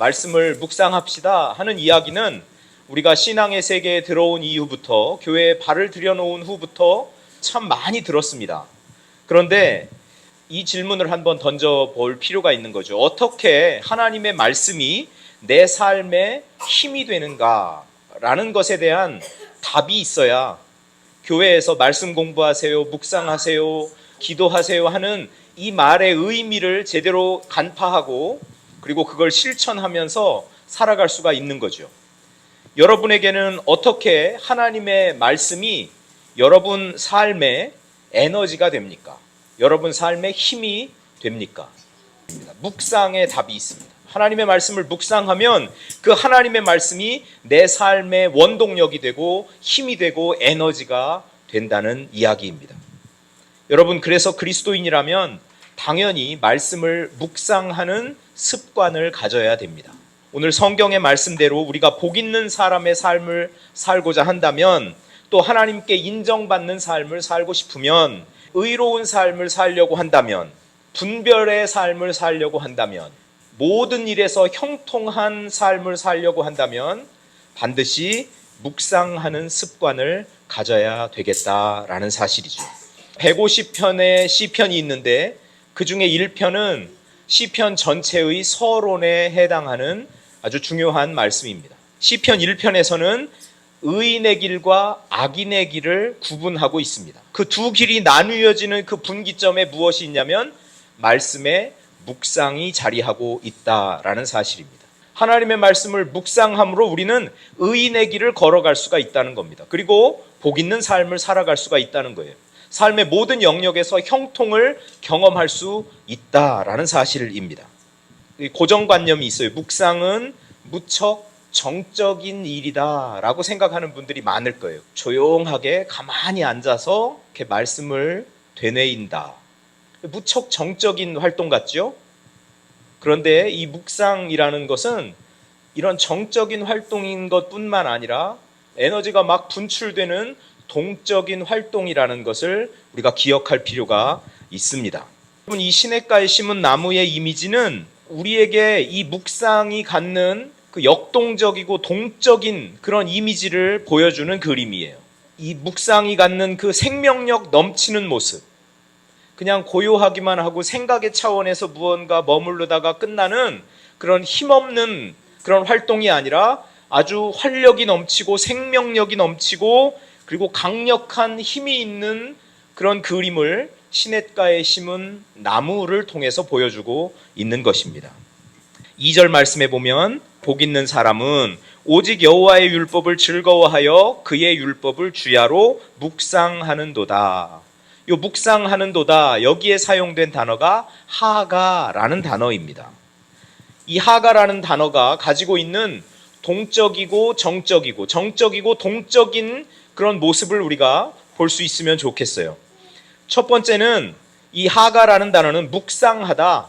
말씀을 묵상합시다 하는 이야기는 우리가 신앙의 세계에 들어온 이후부터, 교회에 발을 들여놓은 후부터 참 많이 들었습니다. 그런데 이 질문을 한번 던져볼 필요가 있는 거죠. 어떻게 하나님의 말씀이 내 삶에 힘이 되는가라는 것에 대한 답이 있어야 교회에서 말씀 공부하세요, 묵상하세요, 기도하세요 하는 이 말의 의미를 제대로 간파하고 그리고 그걸 실천하면서 살아갈 수가 있는 거죠. 여러분에게는 어떻게 하나님의 말씀이 여러분 삶의 에너지가 됩니까? 여러분 삶의 힘이 됩니까? 묵상의 답이 있습니다. 하나님의 말씀을 묵상하면 그 하나님의 말씀이 내 삶의 원동력이 되고 힘이 되고 에너지가 된다는 이야기입니다. 여러분, 그래서 그리스도인이라면 당연히 말씀을 묵상하는 습관을 가져야 됩니다. 오늘 성경의 말씀대로 우리가 복 있는 사람의 삶을 살고자 한다면, 또 하나님께 인정받는 삶을 살고 싶으면, 의로운 삶을 살려고 한다면, 분별의 삶을 살려고 한다면, 모든 일에서 형통한 삶을 살려고 한다면 반드시 묵상하는 습관을 가져야 되겠다라는 사실이죠. 150편의 시편이 있는데 그 중에 1편은 시편 전체의 서론에 해당하는 아주 중요한 말씀입니다. 시편 1편에서는 의인의 길과 악인의 길을 구분하고 있습니다. 그 두 길이 나누어지는 그 분기점에 무엇이 있냐면 말씀의 묵상이 자리하고 있다라는 사실입니다. 하나님의 말씀을 묵상함으로 우리는 의인의 길을 걸어갈 수가 있다는 겁니다. 그리고 복 있는 삶을 살아갈 수가 있다는 거예요. 삶의 모든 영역에서 형통을 경험할 수 있다라는 사실입니다. 고정관념이 있어요. 묵상은 무척 정적인 일이다 라고 생각하는 분들이 많을 거예요. 조용하게 가만히 앉아서 이렇게 말씀을 되뇌인다. 무척 정적인 활동 같죠? 그런데 이 묵상이라는 것은 이런 정적인 활동인 것뿐만 아니라 에너지가 막 분출되는 동적인 활동이라는 것을 우리가 기억할 필요가 있습니다. 이 시냇가에 심은 나무의 이미지는 우리에게 이 묵상이 갖는 그 역동적이고 동적인 그런 이미지를 보여주는 그림이에요. 이 묵상이 갖는 그 생명력 넘치는 모습, 그냥 고요하기만 하고 생각의 차원에서 무언가 머무르다가 끝나는 그런 힘없는 그런 활동이 아니라 아주 활력이 넘치고 생명력이 넘치고 그리고 강력한 힘이 있는 그런 그림을 시냇가에 심은 나무를 통해서 보여주고 있는 것입니다. 2절 말씀에 보면 복 있는 사람은 오직 여호와의 율법을 즐거워하여 그의 율법을 주야로 묵상하는도다. 요 묵상하는도다, 여기에 사용된 단어가 하가라는 단어입니다. 이 하가라는 단어가 가지고 있는 동적이고 정적이고 동적인 그런 모습을 우리가 볼 수 있으면 좋겠어요. 첫 번째는 이 하가라는 단어는 묵상하다,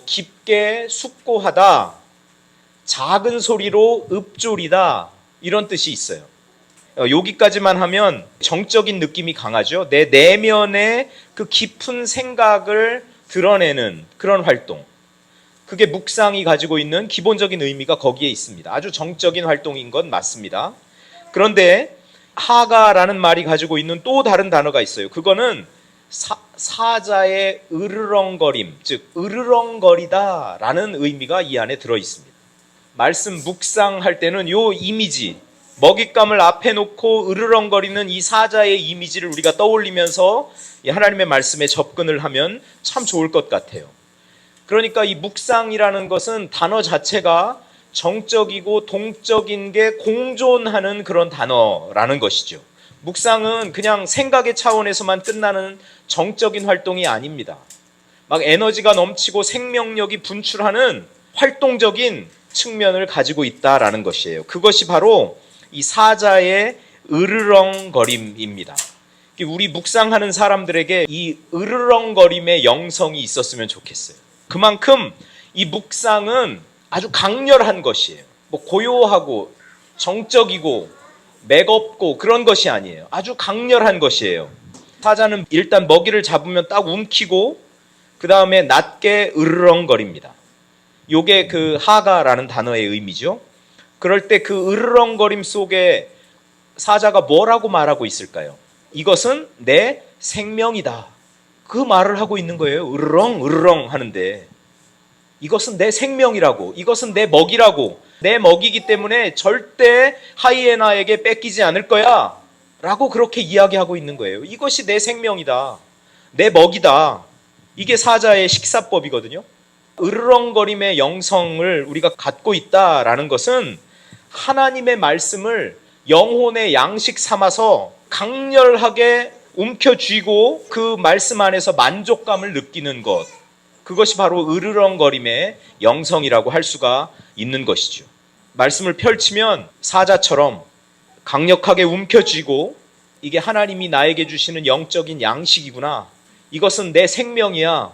깊게 숙고하다, 작은 소리로 읊조리다 이런 뜻이 있어요. 여기까지만 하면 정적인 느낌이 강하죠. 내 내면의 그 깊은 생각을 드러내는 그런 활동, 그게 묵상이 가지고 있는 기본적인 의미가 거기에 있습니다. 아주 정적인 활동인 건 맞습니다. 그런데 하가라는 말이 가지고 있는 또 다른 단어가 있어요. 그거는 사자의 으르렁거림, 즉 으르렁거리다라는 의미가 이 안에 들어 있습니다. 말씀 묵상할 때는 요 이미지, 먹잇감을 앞에 놓고 으르렁거리는 이 사자의 이미지를 우리가 떠올리면서 하나님의 말씀에 접근을 하면 참 좋을 것 같아요. 그러니까 이 묵상이라는 것은 단어 자체가 정적이고 동적인 게 공존하는 그런 단어라는 것이죠. 묵상은 그냥 생각의 차원에서만 끝나는 정적인 활동이 아닙니다. 막 에너지가 넘치고 생명력이 분출하는 활동적인 측면을 가지고 있다라는 것이에요. 그것이 바로 이 사자의 으르렁거림입니다. 우리 묵상하는 사람들에게 이 으르렁거림의 영성이 있었으면 좋겠어요. 그만큼 이 묵상은 아주 강렬한 것이에요. 고요하고 정적이고 매겁고 그런 것이 아니에요. 아주 강렬한 것이에요. 사자는 일단 먹이를 잡으면 딱 움키고 그 다음에 낮게 으르렁거립니다. 요게 그 하가라는 단어의 의미죠. 그럴 때 그 으르렁거림 속에 사자가 뭐라고 말하고 있을까요? 이것은 내 생명이다. 그 말을 하고 있는 거예요. 으르렁 으르렁 하는데 이것은 내 생명이라고, 이것은 내 먹이라고, 내 먹이기 때문에 절대 하이에나에게 뺏기지 않을 거야 라고 그렇게 이야기하고 있는 거예요. 이것이 내 생명이다, 내 먹이다. 이게 사자의 식사법이거든요. 으르렁거림의 영성을 우리가 갖고 있다라는 것은 하나님의 말씀을 영혼의 양식 삼아서 강렬하게 움켜쥐고 그 말씀 안에서 만족감을 느끼는 것, 그것이 바로 으르렁거림의 영성이라고 할 수가 있는 것이죠. 말씀을 펼치면 사자처럼 강력하게 움켜쥐고 이게 하나님이 나에게 주시는 영적인 양식이구나, 이것은 내 생명이야,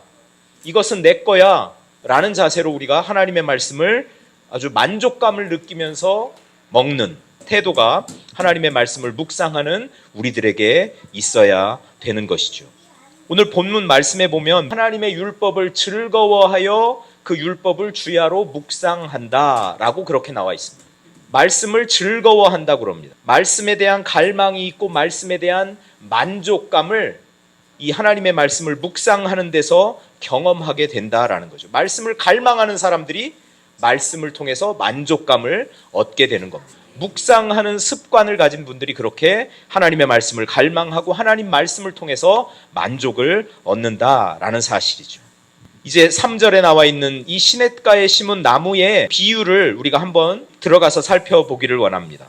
이것은 내 거야 라는 자세로 우리가 하나님의 말씀을 아주 만족감을 느끼면서 먹는 태도가 하나님의 말씀을 묵상하는 우리들에게 있어야 되는 것이죠. 오늘 본문 말씀에 보면 하나님의 율법을 즐거워하여 그 율법을 주야로 묵상한다 라고 그렇게 나와 있습니다. 말씀을 즐거워한다고 그럽니다. 말씀에 대한 갈망이 있고 말씀에 대한 만족감을 이 하나님의 말씀을 묵상하는 데서 경험하게 된다라는 거죠. 말씀을 갈망하는 사람들이 말씀을 통해서 만족감을 얻게 되는 겁니다. 묵상하는 습관을 가진 분들이 그렇게 하나님의 말씀을 갈망하고 하나님 말씀을 통해서 만족을 얻는다라는 사실이죠. 이제 3절에 나와 있는 이 시냇가에 심은 나무의 비유를 우리가 한번 들어가서 살펴보기를 원합니다.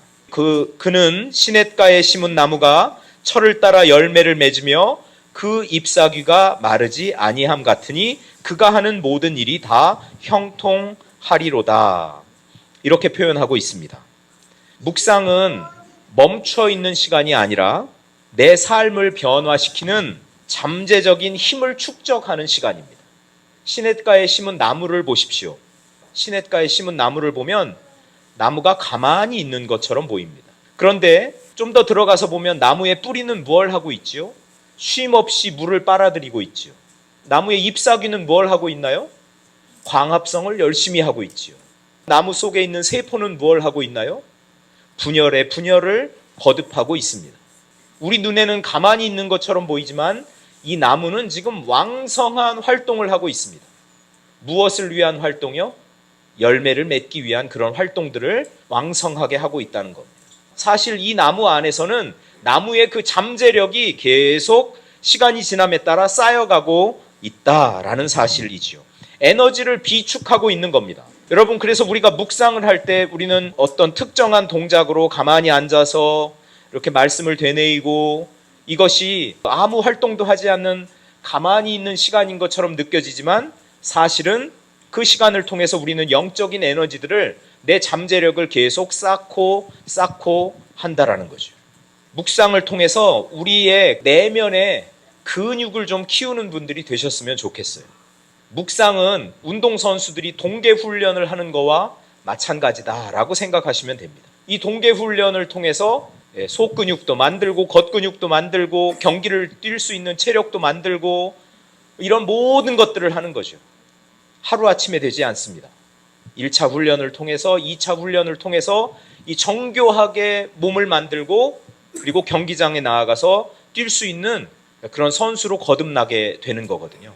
그는 시냇가에 심은 나무가 철을 따라 열매를 맺으며 그 잎사귀가 마르지 아니함 같으니 그가 하는 모든 일이 다 형통하리로다. 이렇게 표현하고 있습니다. 묵상은 멈춰 있는 시간이 아니라 내 삶을 변화시키는 잠재적인 힘을 축적하는 시간입니다. 시냇가에 심은 나무를 보십시오. 시냇가에 심은 나무를 보면 나무가 가만히 있는 것처럼 보입니다. 그런데 좀 더 들어가서 보면 나무의 뿌리는 뭘 하고 있지요? 쉼 없이 물을 빨아들이고 있지요. 나무의 잎사귀는 뭘 하고 있나요? 광합성을 열심히 하고 있지요. 나무 속에 있는 세포는 뭘 하고 있나요? 분열에 분열을 거듭하고 있습니다. 우리 눈에는 가만히 있는 것처럼 보이지만 이 나무는 지금 왕성한 활동을 하고 있습니다. 무엇을 위한 활동이요? 열매를 맺기 위한 그런 활동들을 왕성하게 하고 있다는 겁니다. 사실 이 나무 안에서는 나무의 그 잠재력이 계속 시간이 지남에 따라 쌓여가고 있다라는 사실이지요. 에너지를 비축하고 있는 겁니다. 여러분, 그래서 우리가 묵상을 할 때 우리는 어떤 특정한 동작으로 가만히 앉아서 이렇게 말씀을 되뇌이고 이것이 아무 활동도 하지 않는 가만히 있는 시간인 것처럼 느껴지지만 사실은 그 시간을 통해서 우리는 영적인 에너지들을, 내 잠재력을 계속 쌓고 한다라는 거죠. 묵상을 통해서 우리의 내면의 근육을 좀 키우는 분들이 되셨으면 좋겠어요. 묵상은 운동선수들이 동계훈련을 하는 거와 마찬가지다라고 생각하시면 됩니다. 이 동계훈련을 통해서 속근육도 만들고 겉근육도 만들고 경기를 뛸 수 있는 체력도 만들고 이런 모든 것들을 하는 거죠. 하루아침에 되지 않습니다. 1차 훈련을 통해서 2차 훈련을 통해서 이 정교하게 몸을 만들고 그리고 경기장에 나아가서 뛸 수 있는 그런 선수로 거듭나게 되는 거거든요.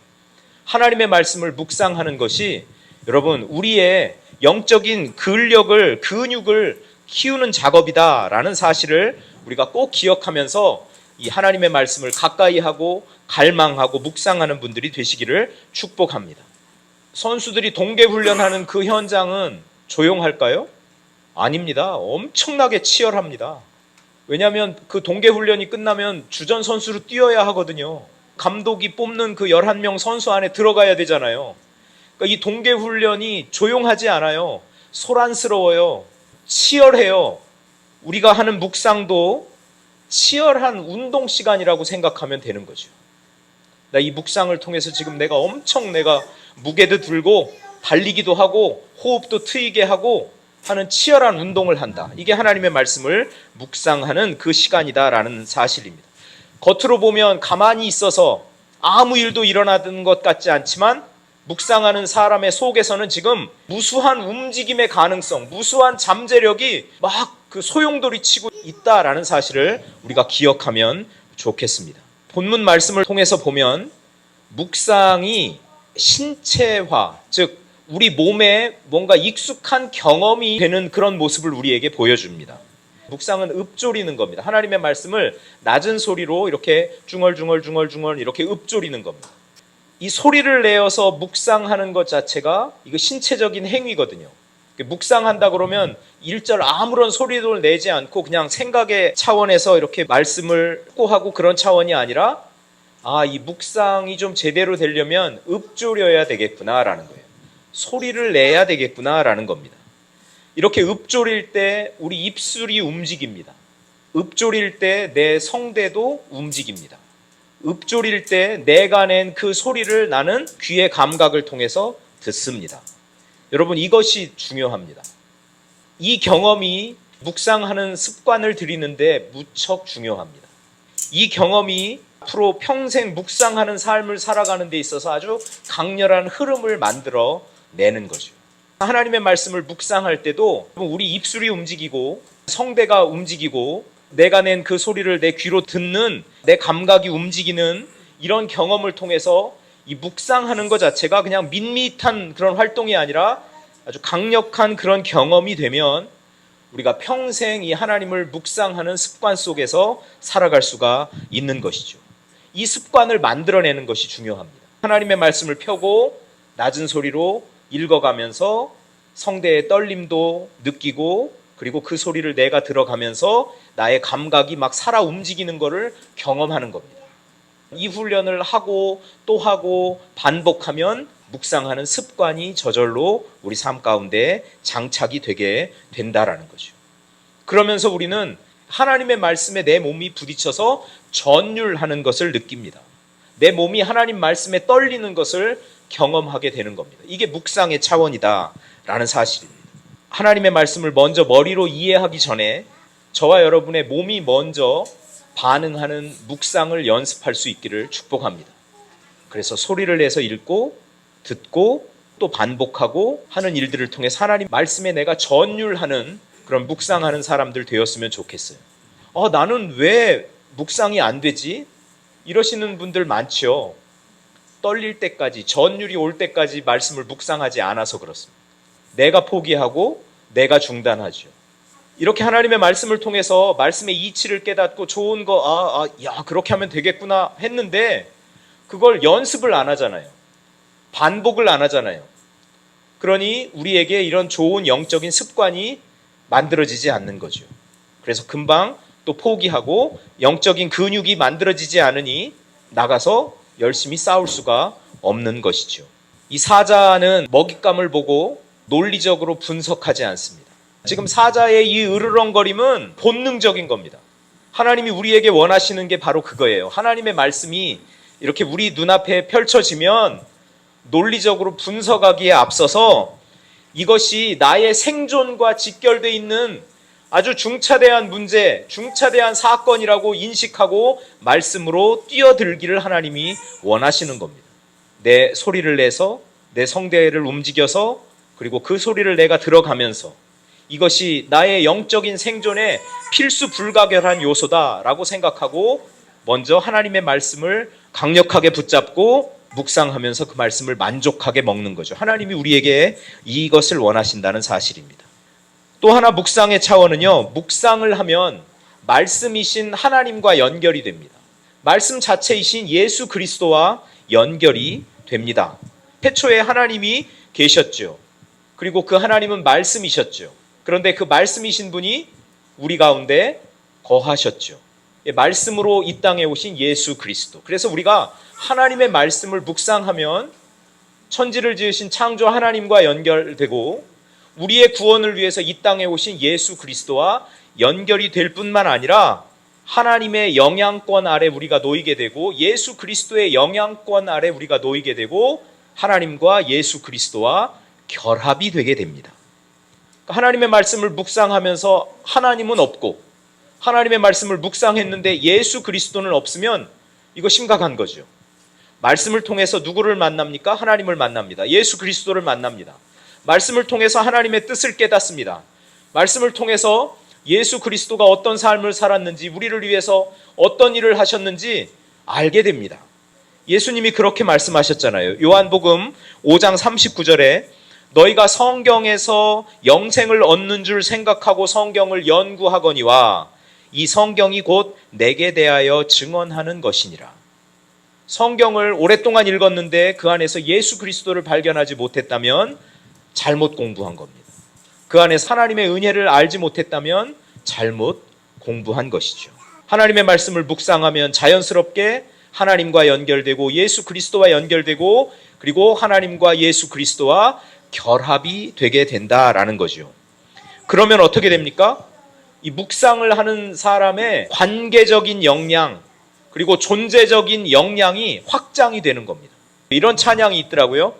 하나님의 말씀을 묵상하는 것이 여러분 우리의 영적인 근력을, 근육을 키우는 작업이다라는 사실을 우리가 꼭 기억하면서 이 하나님의 말씀을 가까이 하고 갈망하고 묵상하는 분들이 되시기를 축복합니다. 선수들이 동계훈련하는 그 현장은 조용할까요? 아닙니다. 엄청나게 치열합니다. 왜냐하면 그 동계훈련이 끝나면 주전 선수로 뛰어야 하거든요. 감독이 뽑는 그 11명 선수 안에 들어가야 되잖아요. 그러니까 이 동계훈련이 조용하지 않아요. 소란스러워요. 치열해요. 우리가 하는 묵상도 치열한 운동 시간이라고 생각하면 되는 거죠. 나 이 묵상을 통해서 지금 내가 무게도 들고 달리기도 하고 호흡도 트이게 하고 하는 치열한 운동을 한다. 이게 하나님의 말씀을 묵상하는 그 시간이다라는 사실입니다. 겉으로 보면 가만히 있어서 아무 일도 일어나는 것 같지 않지만 묵상하는 사람의 속에서는 지금 무수한 움직임의 가능성, 무수한 잠재력이 막 그 소용돌이 치고 있다라는 사실을 우리가 기억하면 좋겠습니다. 본문 말씀을 통해서 보면 묵상이 신체화, 즉 우리 몸에 뭔가 익숙한 경험이 되는 그런 모습을 우리에게 보여줍니다. 묵상은 읊조리는 겁니다. 하나님의 말씀을 낮은 소리로 이렇게 중얼중얼 이렇게 읊조리는 겁니다. 이 소리를 내어서 묵상하는 것 자체가 이거 신체적인 행위거든요. 묵상한다 그러면 일절 아무런 소리도 내지 않고 그냥 생각의 차원에서 이렇게 말씀을 하고 그런 차원이 아니라 이 묵상이 좀 제대로 되려면 읊조려야 되겠구나라는 거예요. 소리를 내야 되겠구나라는 겁니다. 이렇게 읊조릴 때 우리 입술이 움직입니다. 읊조릴 때 내 성대도 움직입니다. 읊조릴 때 내가 낸 그 소리를 나는 귀의 감각을 통해서 듣습니다. 여러분, 이것이 중요합니다. 이 경험이 묵상하는 습관을 들이는데 무척 중요합니다. 이 경험이 앞으로 평생 묵상하는 삶을 살아가는 데 있어서 아주 강렬한 흐름을 만들어 내는 거죠. 하나님의 말씀을 묵상할 때도 우리 입술이 움직이고 성대가 움직이고 내가 낸 그 소리를 내 귀로 듣는 내 감각이 움직이는 이런 경험을 통해서 이 묵상하는 것 자체가 그냥 밋밋한 그런 활동이 아니라 아주 강력한 그런 경험이 되면 우리가 평생 이 하나님을 묵상하는 습관 속에서 살아갈 수가 있는 것이죠. 이 습관을 만들어내는 것이 중요합니다. 하나님의 말씀을 펴고 낮은 소리로 읽어가면서 성대의 떨림도 느끼고 그리고 그 소리를 내가 들어가면서 나의 감각이 막 살아 움직이는 것을 경험하는 겁니다. 이 훈련을 하고 또 하고 반복하면 묵상하는 습관이 저절로 우리 삶 가운데 장착이 되게 된다라는 거죠. 그러면서 우리는 하나님의 말씀에 내 몸이 부딪혀서 전율하는 것을 느낍니다. 내 몸이 하나님 말씀에 떨리는 것을 경험하게 되는 겁니다. 이게 묵상의 차원이다라는 사실입니다. 하나님의 말씀을 먼저 머리로 이해하기 전에 저와 여러분의 몸이 먼저 반응하는 묵상을 연습할 수 있기를 축복합니다. 그래서 소리를 내서 읽고 듣고 또 반복하고 하는 일들을 통해 하나님 말씀에 내가 전율하는 그런 묵상하는 사람들 되었으면 좋겠어요. 나는 왜 묵상이 안 되지? 이러시는 분들 많죠. 떨릴 때까지, 전율이 올 때까지 말씀을 묵상하지 않아서 그렇습니다. 내가 포기하고 내가 중단하죠. 이렇게 하나님의 말씀을 통해서 말씀의 이치를 깨닫고 좋은 거, 그렇게 하면 되겠구나 했는데 그걸 연습을 안 하잖아요. 반복을 안 하잖아요. 그러니 우리에게 이런 좋은 영적인 습관이 만들어지지 않는 거죠. 그래서 금방 또 포기하고 영적인 근육이 만들어지지 않으니 나가서 열심히 싸울 수가 없는 것이죠. 이 사자는 먹잇감을 보고 논리적으로 분석하지 않습니다. 지금 사자의 이 으르렁거림은 본능적인 겁니다. 하나님이 우리에게 원하시는 게 바로 그거예요. 하나님의 말씀이 이렇게 우리 눈앞에 펼쳐지면 논리적으로 분석하기에 앞서서 이것이 나의 생존과 직결되어 있는 아주 중차대한 문제, 중차대한 사건이라고 인식하고 말씀으로 뛰어들기를 하나님이 원하시는 겁니다. 내 소리를 내서 내 성대를 움직여서 그리고 그 소리를 내가 들어가면서 이것이 나의 영적인 생존에 필수 불가결한 요소다라고 생각하고 먼저 하나님의 말씀을 강력하게 붙잡고 묵상하면서 그 말씀을 만족하게 먹는 거죠. 하나님이 우리에게 이것을 원하신다는 사실입니다. 또 하나 묵상의 차원은요, 묵상을 하면 말씀이신 하나님과 연결이 됩니다. 말씀 자체이신 예수 그리스도와 연결이 됩니다. 태초에 하나님이 계셨죠. 그리고 그 하나님은 말씀이셨죠. 그런데 그 말씀이신 분이 우리 가운데 거하셨죠. 말씀으로 이 땅에 오신 예수 그리스도. 그래서 우리가 하나님의 말씀을 묵상하면 천지를 지으신 창조 하나님과 연결되고 우리의 구원을 위해서 이 땅에 오신 예수 그리스도와 연결이 될 뿐만 아니라 하나님의 영향권 아래 우리가 놓이게 되고 예수 그리스도의 영향권 아래 우리가 놓이게 되고 하나님과 예수 그리스도와 결합이 되게 됩니다. 하나님의 말씀을 묵상하면서 하나님은 없고 하나님의 말씀을 묵상했는데 예수 그리스도는 없으면 이거 심각한 거죠. 말씀을 통해서 누구를 만납니까? 하나님을 만납니다. 예수 그리스도를 만납니다. 말씀을 통해서 하나님의 뜻을 깨닫습니다. 말씀을 통해서 예수 그리스도가 어떤 삶을 살았는지, 우리를 위해서 어떤 일을 하셨는지 알게 됩니다. 예수님이 그렇게 말씀하셨잖아요. 요한복음 5장 39절에 너희가 성경에서 영생을 얻는 줄 생각하고 성경을 연구하거니와 이 성경이 곧 내게 대하여 증언하는 것이니라. 성경을 오랫동안 읽었는데 그 안에서 예수 그리스도를 발견하지 못했다면 잘못 공부한 겁니다. 그 안에서 하나님의 은혜를 알지 못했다면 잘못 공부한 것이죠. 하나님의 말씀을 묵상하면 자연스럽게 하나님과 연결되고 예수 그리스도와 연결되고 그리고 하나님과 예수 그리스도와 결합이 되게 된다라는 거죠. 그러면 어떻게 됩니까? 이 묵상을 하는 사람의 관계적인 역량 그리고 존재적인 역량이 확장이 되는 겁니다. 이런 찬양이 있더라고요.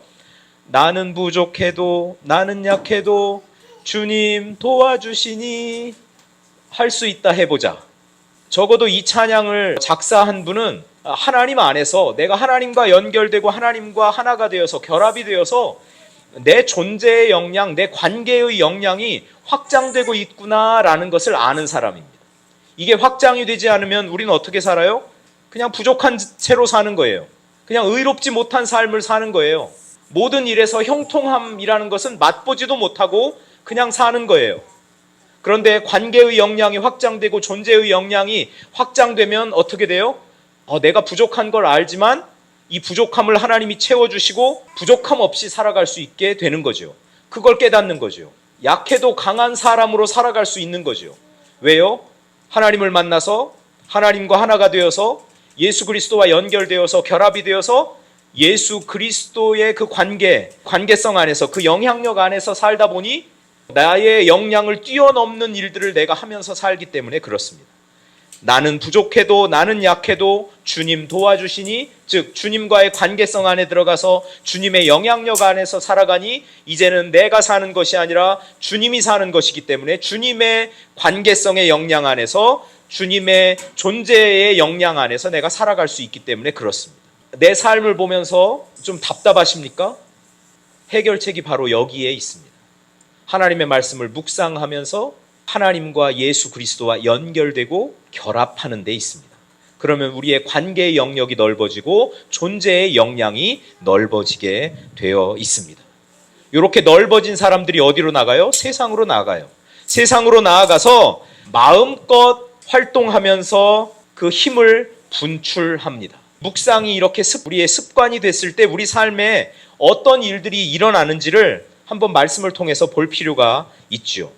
나는 부족해도 나는 약해도 주님 도와주시니 할 수 있다 해보자. 적어도 이 찬양을 작사한 분은 하나님 안에서 내가 하나님과 연결되고 하나님과 하나가 되어서 결합이 되어서 내 존재의 역량, 내 관계의 역량이 확장되고 있구나라는 것을 아는 사람입니다. 이게 확장이 되지 않으면 우리는 어떻게 살아요? 그냥 부족한 채로 사는 거예요. 그냥 의롭지 못한 삶을 사는 거예요. 모든 일에서 형통함이라는 것은 맛보지도 못하고 그냥 사는 거예요. 그런데 관계의 역량이 확장되고 존재의 역량이 확장되면 어떻게 돼요? 내가 부족한 걸 알지만 이 부족함을 하나님이 채워주시고 부족함 없이 살아갈 수 있게 되는 거죠. 그걸 깨닫는 거죠. 약해도 강한 사람으로 살아갈 수 있는 거죠. 왜요? 하나님을 만나서 하나님과 하나가 되어서 예수 그리스도와 연결되어서 결합이 되어서 예수 그리스도의 그 관계성 안에서 그 영향력 안에서 살다 보니 나의 역량을 뛰어넘는 일들을 내가 하면서 살기 때문에 그렇습니다. 나는 부족해도 나는 약해도 주님 도와주시니, 즉 주님과의 관계성 안에 들어가서 주님의 영향력 안에서 살아가니 이제는 내가 사는 것이 아니라 주님이 사는 것이기 때문에 주님의 관계성의 역량 안에서 주님의 존재의 역량 안에서 내가 살아갈 수 있기 때문에 그렇습니다. 내 삶을 보면서 좀 답답하십니까? 해결책이 바로 여기에 있습니다. 하나님의 말씀을 묵상하면서 하나님과 예수 그리스도와 연결되고 결합하는 데 있습니다. 그러면 우리의 관계의 영역이 넓어지고 존재의 역량이 넓어지게 되어 있습니다. 이렇게 넓어진 사람들이 어디로 나가요? 세상으로 나가요. 세상으로 나아가서 마음껏 활동하면서 그 힘을 분출합니다. 묵상이 이렇게 우리의 습관이 됐을 때 우리 삶에 어떤 일들이 일어나는지를 한번 말씀을 통해서 볼 필요가 있죠.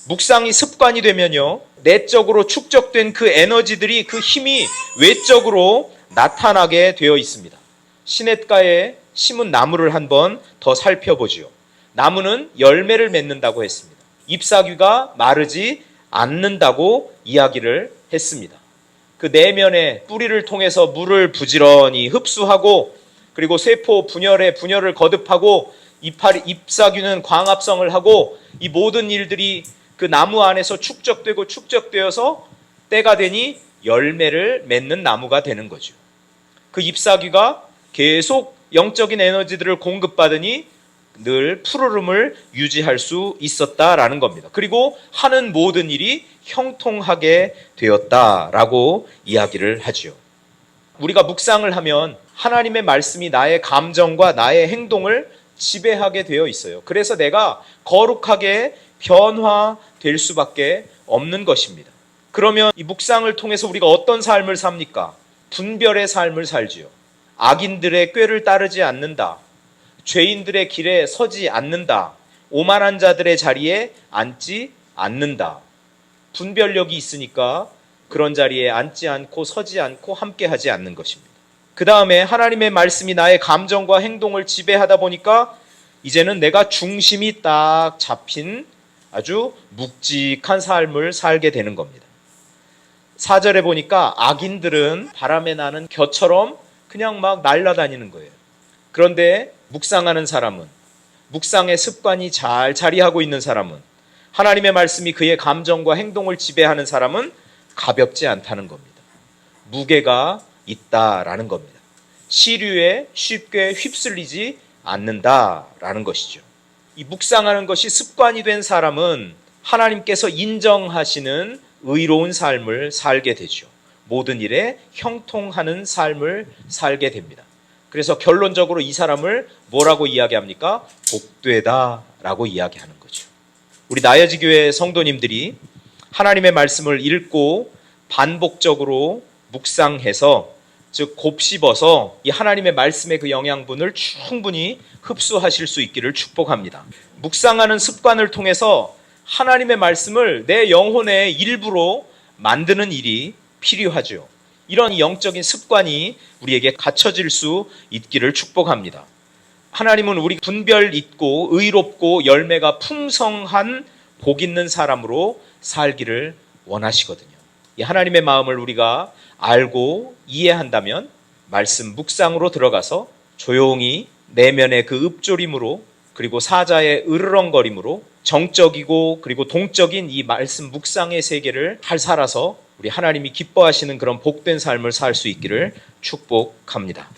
묵상이 습관이 되면요, 내적으로 축적된 그 에너지들이, 그 힘이 외적으로 나타나게 되어 있습니다. 시냇가에 심은 나무를 한번 더 살펴보지요. 나무는 열매를 맺는다고 했습니다. 잎사귀가 마르지 않는다고 이야기를 했습니다. 그 내면의 뿌리를 통해서 물을 부지런히 흡수하고 그리고 세포 분열에 분열을 거듭하고 잎사귀는 광합성을 하고 이 모든 일들이 그 나무 안에서 축적되어서 때가 되니 열매를 맺는 나무가 되는 거죠. 그 잎사귀가 계속 영적인 에너지들을 공급받으니 늘 푸르름을 유지할 수 있었다라는 겁니다. 그리고 하는 모든 일이 형통하게 되었다라고 이야기를 하죠. 우리가 묵상을 하면 하나님의 말씀이 나의 감정과 나의 행동을 지배하게 되어 있어요. 그래서 내가 거룩하게 변화될 수밖에 없는 것입니다. 그러면 이 묵상을 통해서 우리가 어떤 삶을 삽니까? 분별의 삶을 살지요. 악인들의 꾀를 따르지 않는다. 죄인들의 길에 서지 않는다. 오만한 자들의 자리에 앉지 않는다. 분별력이 있으니까 그런 자리에 앉지 않고 서지 않고 함께하지 않는 것입니다. 그 다음에 하나님의 말씀이 나의 감정과 행동을 지배하다 보니까 이제는 내가 중심이 딱 잡힌 아주 묵직한 삶을 살게 되는 겁니다. 4절에 보니까 악인들은 바람에 나는 겨처럼 그냥 막 날아다니는 거예요. 그런데 묵상하는 사람은, 묵상의 습관이 잘 자리하고 있는 사람은, 하나님의 말씀이 그의 감정과 행동을 지배하는 사람은 가볍지 않다는 겁니다. 무게가 있다라는 겁니다. 시류에 쉽게 휩쓸리지 않는다라는 것이죠. 이 묵상하는 것이 습관이 된 사람은 하나님께서 인정하시는 의로운 삶을 살게 되죠. 모든 일에 형통하는 삶을 살게 됩니다. 그래서 결론적으로 이 사람을 뭐라고 이야기합니까? 복되다라고 이야기하는 거죠. 우리 나여지 교회 성도님들이 하나님의 말씀을 읽고 반복적으로 묵상해서, 즉 곱씹어서 이 하나님의 말씀의 그 영양분을 충분히 흡수하실 수 있기를 축복합니다. 묵상하는 습관을 통해서 하나님의 말씀을 내 영혼의 일부로 만드는 일이 필요하죠. 이런 영적인 습관이 우리에게 갖춰질 수 있기를 축복합니다. 하나님은 우리 분별 있고 의롭고 열매가 풍성한 복 있는 사람으로 살기를 원하시거든요. 이 하나님의 마음을 우리가 알고 이해한다면 말씀 묵상으로 들어가서 조용히 내면의 그 읊조림으로, 그리고 사자의 으르렁거림으로 정적이고 그리고 동적인 이 말씀 묵상의 세계를 잘 살아서 우리 하나님이 기뻐하시는 그런 복된 삶을 살 수 있기를 축복합니다.